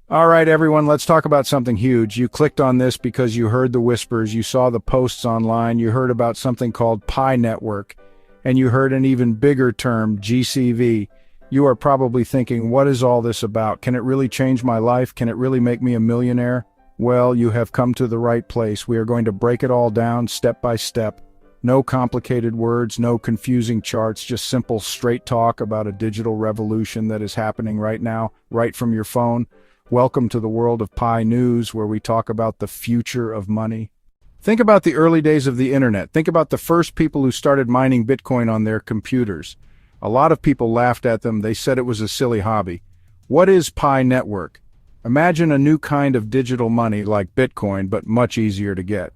All right, everyone, let's talk about something huge. You clicked on this because you heard the whispers, you saw the posts online, you heard about something called Pi Network, and you heard an even bigger term, GCV. You are probably thinking, what is all this about? Can it really change my life? Can it really make me a millionaire? Well, you have come to the right place. We are going to break it all down step by step. No complicated words, no confusing charts, just simple, straight talk about a digital revolution that is happening right now, right from your phone. Welcome to the world of Pi News, where we talk about the future of money. Think about the early days of the internet. Think about the first people who started mining Bitcoin on their computers. A lot of people laughed at them. They said it was a silly hobby. What is Pi Network? Imagine a new kind of digital money like Bitcoin, but much easier to get.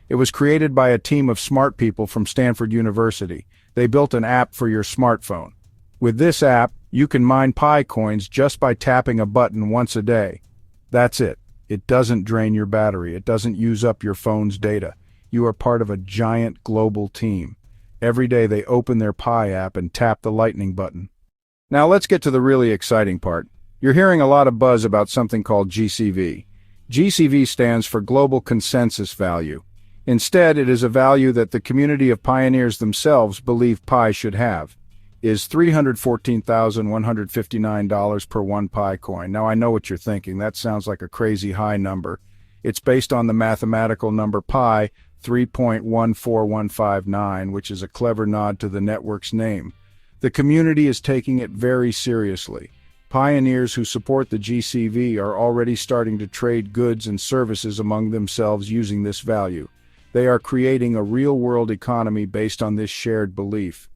It was created by a team of smart people from Stanford University. They built an app for your smartphone. With this app, you can mine Pi coins just by tapping a button once a day. That's it. It doesn't drain your battery. It doesn't use up your phone's data. You are part of a giant global team. Every day they open their Pi app and tap the lightning button. Now let's get to the really exciting part. You're hearing a lot of buzz about something called GCV. GCV stands for Global Consensus Value. Instead, it is a value that the community of pioneers themselves believe Pi should have. Is $314,159 per one Pi coin. Now I know what you're thinking. That sounds like a crazy high number. It's based on the mathematical number Pi, 3.14159, which is a clever nod to the network's name. The community is taking it very seriously. Pioneers who support the GCV are already starting to trade goods and services among themselves using this value. They are creating a real-world economy based on this shared belief.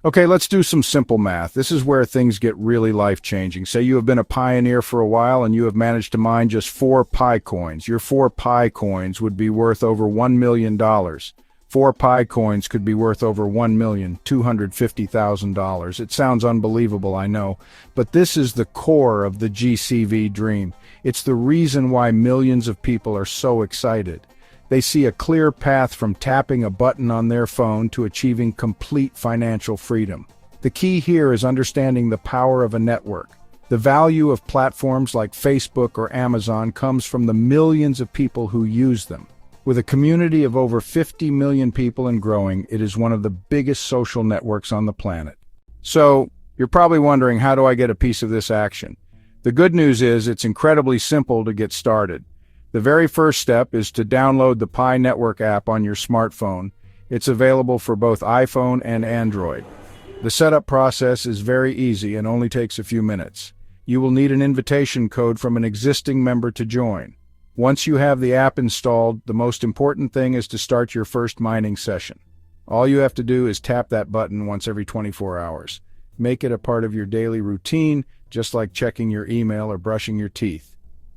Okay, let's do some simple math. This is where things get really life-changing. Say you have been a pioneer for a while and you have managed to mine just 4 Pi coins. Your 4 Pi coins would be worth over $1 million. 4 Pi coins could be worth over $1,250,000. It sounds unbelievable, I know, but this is the core of the GCV dream. It's the reason why millions of people are so excited. They see a clear path from tapping a button on their phone to achieving complete financial freedom. The key here is understanding the power of a network. The value of platforms like Facebook or Amazon comes from the millions of people who use them. With a community of over 50 million people and growing, it is one of the biggest social networks on the planet. So, you're probably wondering, how do I get a piece of this action? The good news is it's incredibly simple to get started. The very first step is to download the Pi Network app on your smartphone. It's available for both iPhone and Android. The setup process is very easy and only takes a few minutes. You will need an invitation code from an existing member to join. Once you have the app installed, the most important thing is to start your first mining session. All you have to do is tap that button once every 24 hours. Make it a part of your daily routine, just like checking your email or brushing your teeth.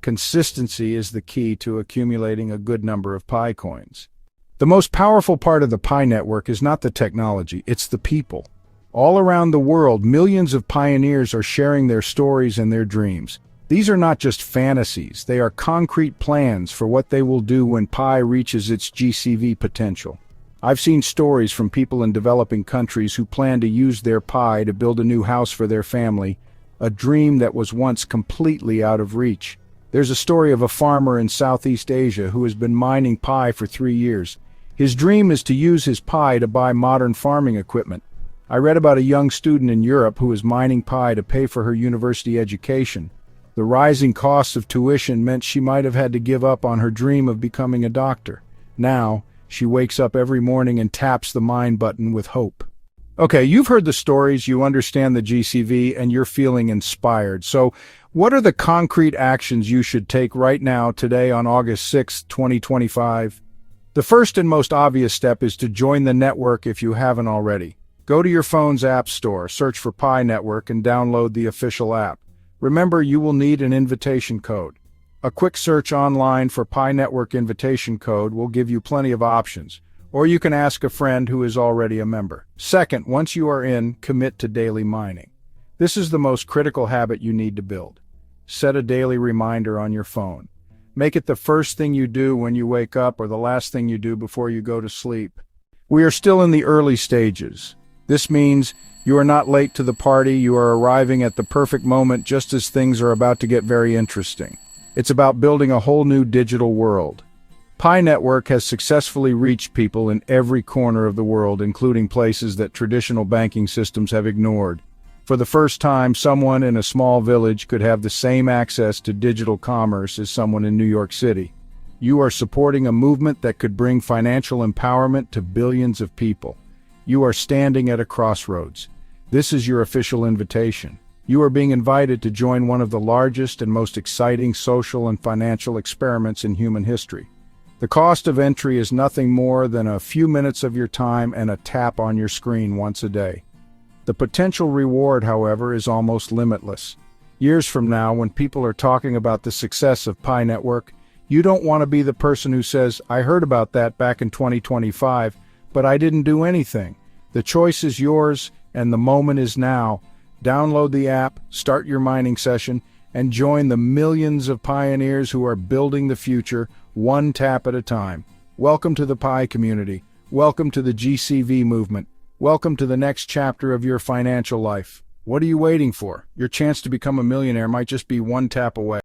Consistency is the key to accumulating a good number of Pi coins. The most powerful part of the Pi network is not the technology, it's the people. All around the world, millions of pioneers are sharing their stories and their dreams. These are not just fantasies, they are concrete plans for what they will do when Pi reaches its GCV potential. I've seen stories from people in developing countries who plan to use their Pi to build a new house for their family, a dream that was once completely out of reach. There's a story of a farmer in Southeast Asia who has been mining Pi for 3 years. His dream is to use his Pi to buy modern farming equipment. I read about a young student in Europe who was mining Pi to pay for her university education. The rising costs of tuition meant she might have had to give up on her dream of becoming a doctor. Now, she wakes up every morning and taps the mine button with hope. Okay, you've heard the stories, you understand the GCV, and you're feeling inspired. So, what are the concrete actions you should take right now, today on August 6, 2025? The first and most obvious step is to join the network if you haven't already. Go to your phone's app store, search for Pi Network, and download the official app. Remember, you will need an invitation code. A quick search online for Pi Network invitation code will give you plenty of options. Or you can ask a friend who is already a member. Second, once you are in, commit to daily mining. This is the most critical habit you need to build. Set a daily reminder on your phone. Make it the first thing you do when you wake up or the last thing you do before you go to sleep. We are still in the early stages. This means you are not late to the party, you are arriving at the perfect moment just as things are about to get very interesting. It's about building a whole new digital world. Pi Network has successfully reached people in every corner of the world, including places that traditional banking systems have ignored. For the first time, someone in a small village could have the same access to digital commerce as someone in New York City. You are supporting a movement that could bring financial empowerment to billions of people. You are standing at a crossroads. This is your official invitation. You are being invited to join one of the largest and most exciting social and financial experiments in human history. The cost of entry is nothing more than a few minutes of your time and a tap on your screen once a day. The potential reward, however, is almost limitless. Years from now, when people are talking about the success of Pi Network, you don't want to be the person who says, "I heard about that back in 2025, but I didn't do anything." The choice is yours, and the moment is now. Download the app, start your mining session, and join the millions of pioneers who are building the future, one tap at a time. Welcome to the Pi community. Welcome to the GCV movement. Welcome to the next chapter of your financial life. What are you waiting for? Your chance to become a millionaire might just be one tap away.